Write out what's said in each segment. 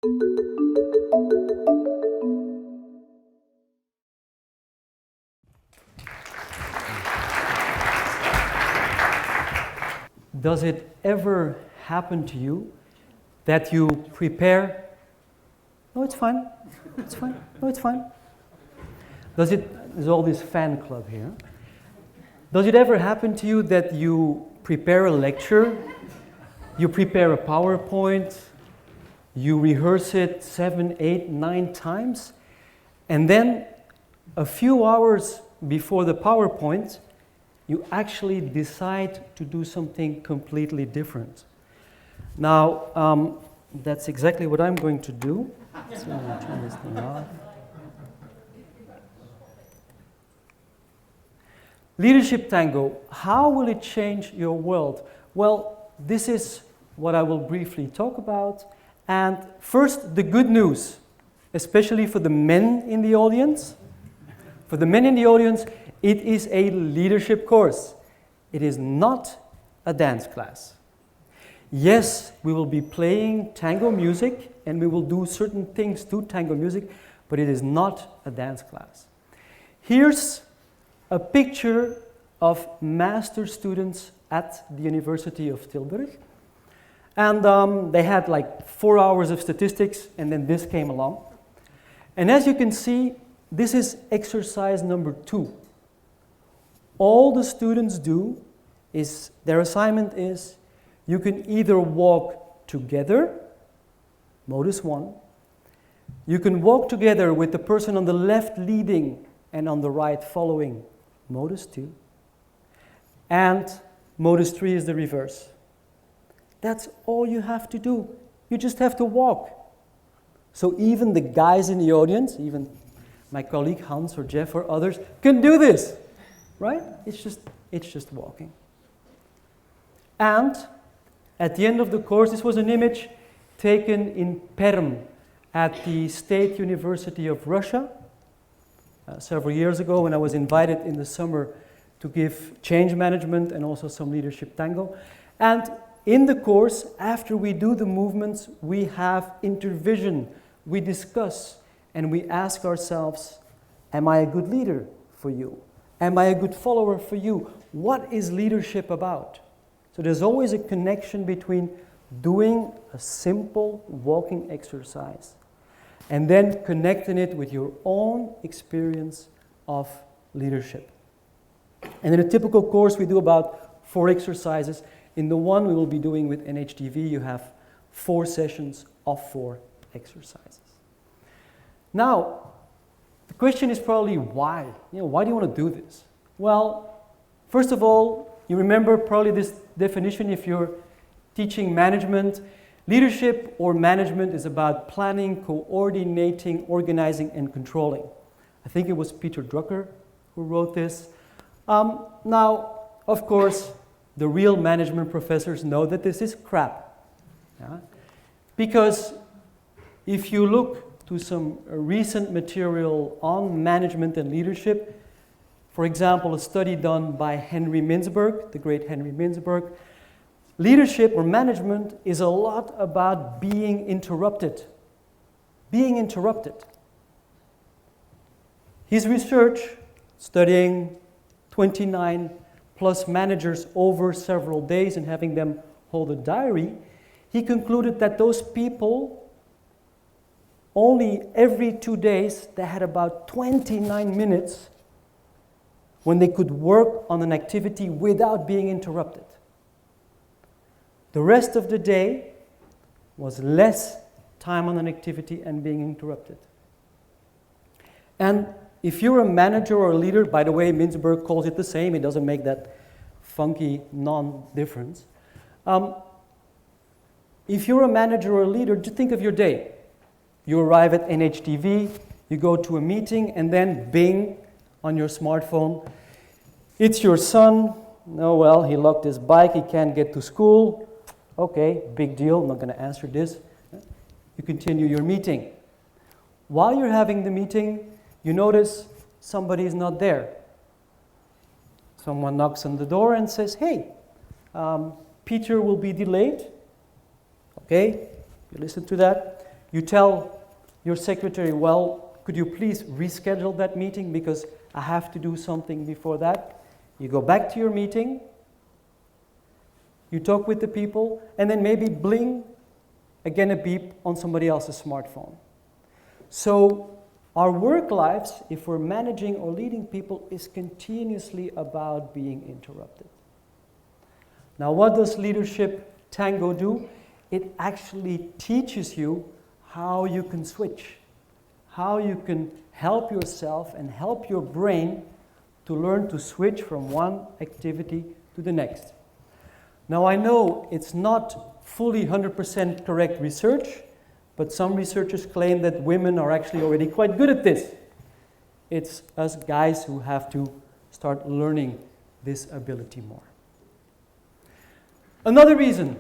Does it ever happen to you that you prepare? No, it's fine. It's fine. No, it's fine. There's all this fan club here. Does it ever happen to you that you prepare a lecture, you prepare a PowerPoint, you rehearse it 7, 8, 9 times, and then a few hours before the PowerPoint, you actually decide to do something completely different? Now, that's exactly what I'm going to do. So I'm going to turn this thing off. Leadership Tango, how will it change your world? Well, this is what I will briefly talk about. And first, the good news, especially for the men in the audience. For the men in the audience, it is a leadership course. It is not a dance class. Yes, we will be playing tango music and we will do certain things to tango music, but it is not a dance class. Here's a picture of master students at the University of Tilburg. And they had like 4 hours of statistics, and then this came along. And as you can see, this is exercise number 2. All the students do is, their assignment is, you can either walk together, modus 1. You can walk together with the person on the left leading and on the right following, modus 2. And modus 3 is the reverse. That's all you have to do. You just have to walk. So even the guys in the audience, even my colleague Hans or Jeff or others, can do this, right? It's just walking. And at the end of the course, this was an image taken in Perm at the State University of Russia several years ago, when I was invited in the summer to give change management and also some leadership tango. And in the course, after we do the movements, we have intervision, we discuss, and we ask ourselves, am I a good leader for you? Am I a good follower for you? What is leadership about? So there's always a connection between doing a simple walking exercise and then connecting it with your own experience of leadership. And in a typical course, we do about 4 exercises. In the one we will be doing with TEDnhTV, you have 4 sessions of 4 exercises. Now, the question is probably why? Why do you want to do this? Well, first of all, you remember probably this definition if you're teaching management. Leadership or management is about planning, coordinating, organizing, and controlling. I think it was Peter Drucker who wrote this. Now, of course, the real management professors know that this is crap. Yeah? Because if you look to some recent material on management and leadership, for example, a study done by Henry Mintzberg, the great Henry Mintzberg, leadership or management is a lot about being interrupted. Being interrupted. His research, studying 29 plus managers over several days and having them hold a diary, he concluded that those people, only every 2 days, they had about 29 minutes when they could work on an activity without being interrupted. The rest of the day was less time on an activity and being interrupted. And if you're a manager or a leader, by the way, Mintzberg calls it the same, it doesn't make that funky non-difference. If you're a manager or a leader, just think of your day. You arrive at TEDnhTV, you go to a meeting, and then bing, on your smartphone, it's your son. Oh, well, he locked his bike, he can't get to school. Okay, big deal, I'm not going to answer this. You continue your meeting. While you're having the meeting, you notice somebody is not there. Someone knocks on the door and says, hey, Peter will be delayed. Okay, you listen to that. You tell your secretary, well, could you please reschedule that meeting because I have to do something before that. You go back to your meeting, you talk with the people, and then maybe bling, again a beep on somebody else's smartphone. So our work lives, if we're managing or leading people, is continuously about being interrupted. Now, what does LeadershipTango do? It actually teaches you how you can switch, how you can help yourself and help your brain to learn to switch from one activity to the next. Now, I know it's not fully 100% correct research, but some researchers claim that women are actually already quite good at this. It's us guys who have to start learning this ability more. Another reason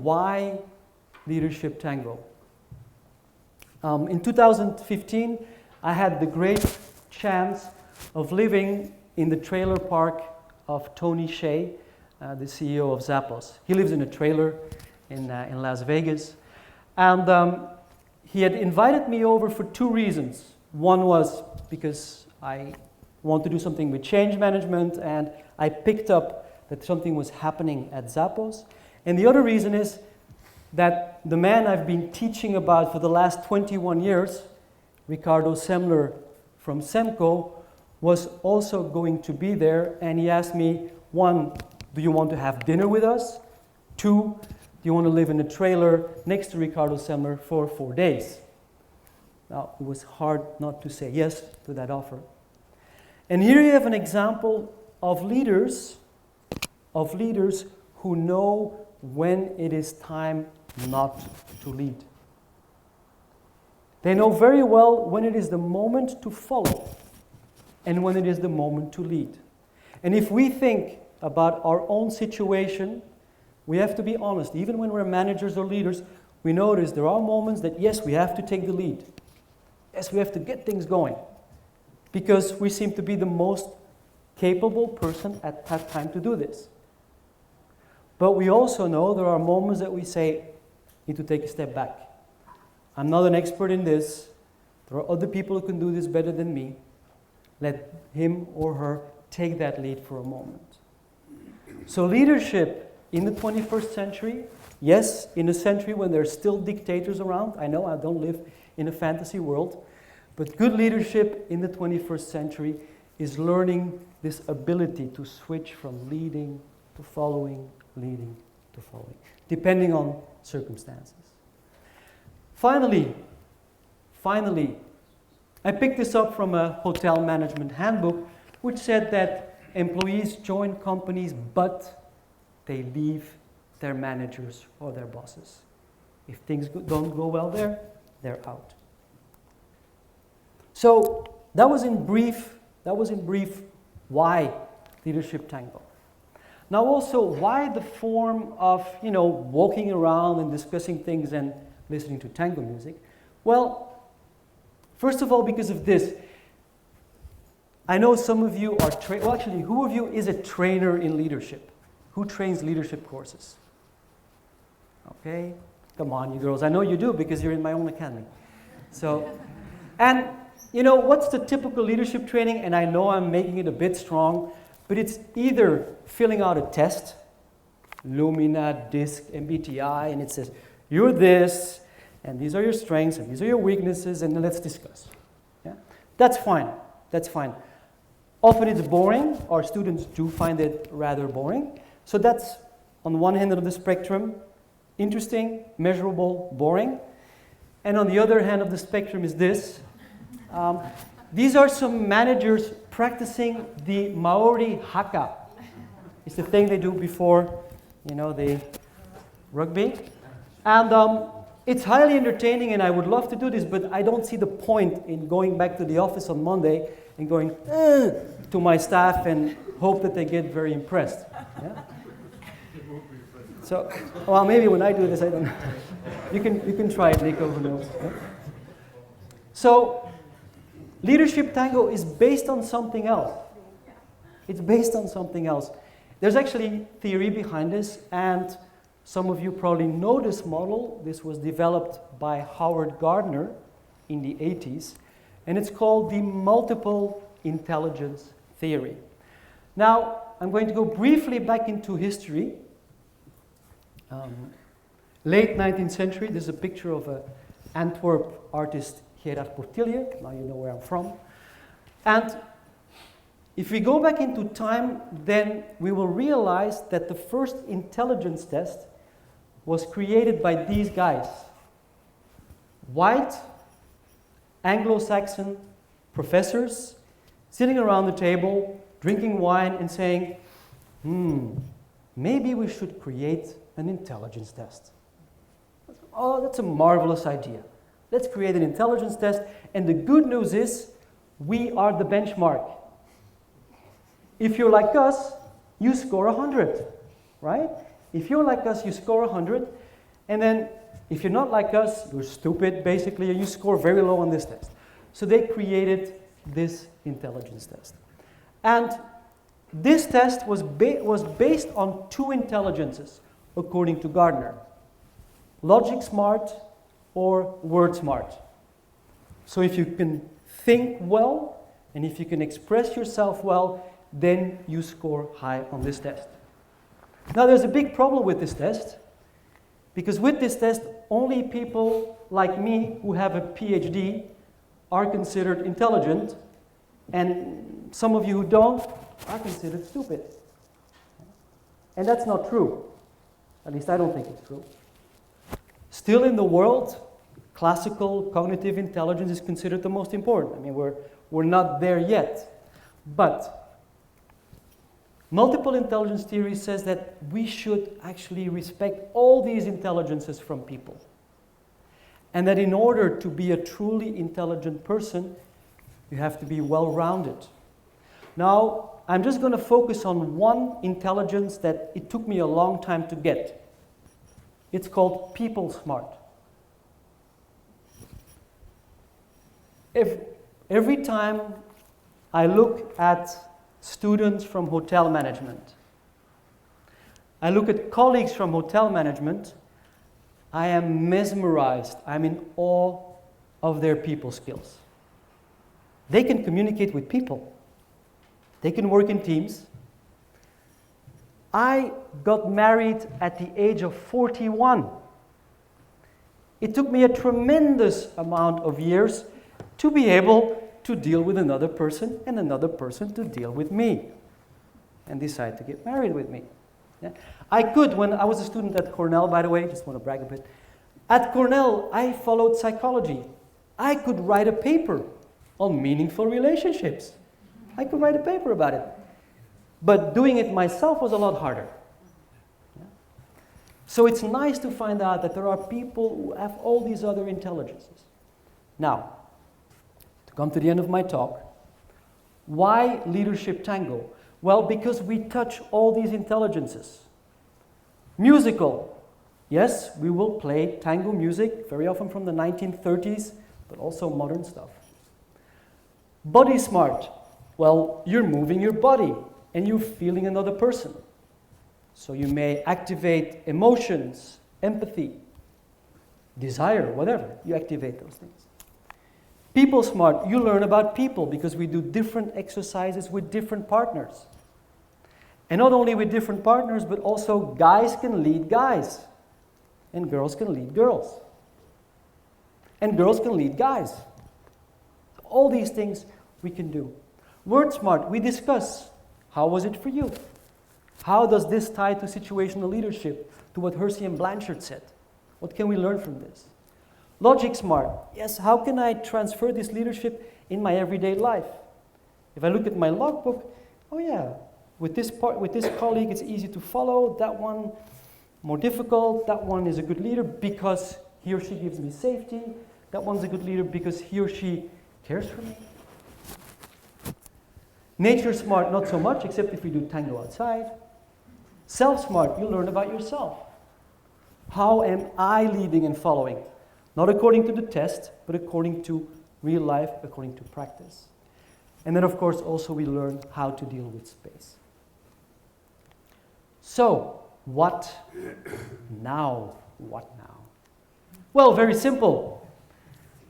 why LeadershipTango. In 2015, I had the great chance of living in the trailer park of Tony Hsieh, the CEO of Zappos. He lives in a trailer in Las Vegas. And he had invited me over for two reasons. One was because I want to do something with change management, and I picked up that something was happening at Zappos. And the other reason is that the man I've been teaching about for the last 21 years, Ricardo Semler from Semco, was also going to be there, and he asked me, one, do you want to have dinner with us? Two, do you want to live in a trailer next to Ricardo Semler for 4 days? Now, it was hard not to say yes to that offer. And here you have an example of leaders who know when it is time not to lead. They know very well when it is the moment to follow and when it is the moment to lead. And if we think about our own situation, we have to be honest. Even when we're managers or leaders, we notice there are moments that, yes, we have to take the lead. Yes, we have to get things going because we seem to be the most capable person at that time to do this. But we also know there are moments that we say, need to take a step back. I'm not an expert in this. There are other people who can do this better than me. Let him or her take that lead for a moment. So leadership in the 21st century, yes, in a century when there are still dictators around. I know I don't live in a fantasy world. But good leadership in the 21st century is learning this ability to switch from leading to following, leading to following, depending on circumstances. Finally, I picked this up from a hotel management handbook, which said that employees join companies, but they leave their managers or their bosses. If things don't go well there, they're out. So that was in brief why LeadershipTango. Now also, why the form of, walking around and discussing things and listening to tango music? Well, first of all, because of this. I know some of you are who of you is a trainer in leadership? Who trains leadership courses? Okay, come on, you girls. I know you do because you're in my own academy. So, and what's the typical leadership training? And I know I'm making it a bit strong, but it's either filling out a test, Lumina, DISC, MBTI, and it says, you're this, and these are your strengths, and these are your weaknesses, and then let's discuss. Yeah? That's fine. Often it's boring. Our students do find it rather boring. So that's on one hand of the spectrum, interesting, measurable, boring. And on the other hand of the spectrum is this. These are some managers practicing the Maori haka. It's the thing they do before, the rugby. And it's highly entertaining, and I would love to do this, but I don't see the point in going back to the office on Monday and going to my staff and hope that they get very impressed. Yeah? So, well, maybe when I do this, I don't know. You can try it, Nico, who knows. Yeah? So, LeadershipTango is based on something else. It's based on something else. There's actually theory behind this, and Some of you probably know this model. This was developed by Howard Gardner in the 80s, and it's called the multiple intelligence theory. Now, I'm going to go briefly back into history. Late 19th century, there's a picture of an Antwerp artist, Gerard Portilje. Now you know where I'm from. And if we go back into time, then we will realize that the first intelligence test was created by these guys. White, Anglo-Saxon professors sitting around the table, drinking wine and saying, maybe we should create an intelligence test. Oh, that's a marvelous idea. Let's create an intelligence test. And the good news is, we are the benchmark. If you're like us, you score 100, right? If you're like us, you score 100. And then, if you're not like us, you're stupid, basically, and you score very low on this test. So they created this intelligence test. And this test was based on two intelligences, according to Gardner. Logic smart or word smart. So if you can think well, and if you can express yourself well, then you score high on this test. Now there's a big problem with this test, because with this test, only people like me who have a PhD are considered intelligent, and some of you who don't are considered stupid. And that's not true. At least I don't think it's true. Still in the world, classical cognitive intelligence is considered the most important. I mean, we're not there yet. But multiple intelligence theory says that we should actually respect all these intelligences from people. And that in order to be a truly intelligent person, you have to be well-rounded. Now, I'm just going to focus on one intelligence that it took me a long time to get. It's called people smart. Every time I look at students from hotel management, I look at colleagues from hotel management, I am mesmerized. I'm in awe of their people skills. They can communicate with people. They can work in teams. I got married at the age of 41. It took me a tremendous amount of years to be able to deal with another person and another person to deal with me and decide to get married with me. Yeah. I could, when I was a student at Cornell, by the way, just want to brag a bit. At Cornell, I followed psychology. I could write a paper on meaningful relationships. I could write a paper about it. But doing it myself was a lot harder. Yeah. So it's nice to find out that there are people who have all these other intelligences. Now, to come to the end of my talk, why Leadership Tango? Well, because we touch all these intelligences. Musical. Yes, we will play tango music, very often from the 1930s, but also modern stuff. Body smart. Well, you're moving your body and you're feeling another person. So you may activate emotions, empathy, desire, whatever. You activate those things. People smart. You learn about people because we do different exercises with different partners. And not only with different partners, but also guys can lead guys. And girls can lead girls. And girls can lead guys. All these things we can do. Word smart, we discuss. How was it for you? How does this tie to situational leadership, to what Hersey and Blanchard said? What can we learn from this? Logic smart, yes, how can I transfer this leadership in my everyday life? If I look at my logbook, oh yeah, with this colleague it's easy to follow, that one more difficult, that one is a good leader because he or she gives me safety, that one's a good leader because he or she cares for me. Nature smart, not so much, except if we do tango outside. Self smart, you learn about yourself. How am I leading and following? Not according to the test, but according to real life, according to practice. And then, of course, also we learn how to deal with space. So, what now? What now? Well, very simple.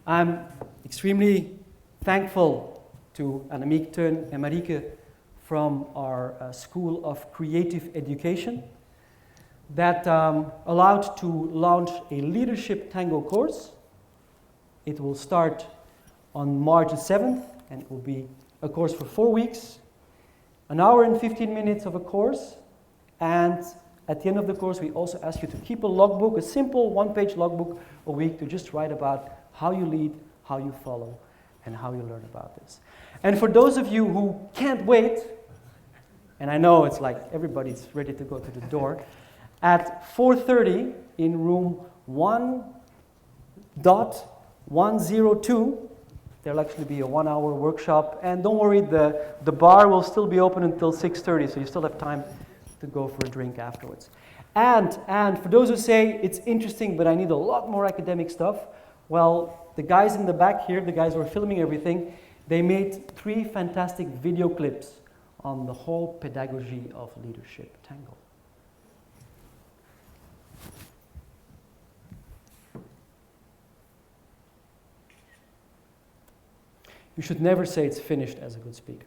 I'm extremely thankful to Annemiek Teun and Marieke from our School of Creative Education that allowed to launch a Leadership Tango course. It will start on March the 7th, and it will be a course for 4 weeks, an hour and 15 minutes of a course, and at the end of the course we also ask you to keep a logbook, a simple one-page logbook a week to just write about how you lead, how you follow, and how you learn about this. And for those of you who can't wait, and I know it's like everybody's ready to go to the door, at 4:30 in room 1.102, there'll actually be a 1-hour workshop. And don't worry, the bar will still be open until 6:30, so you still have time to go for a drink afterwards. And for those who say, it's interesting, but I need a lot more academic stuff, well, the guys in the back here, the guys who are filming everything, they made 3 fantastic video clips on the whole pedagogy of Leadership Tango. You should never say it's finished as a good speaker.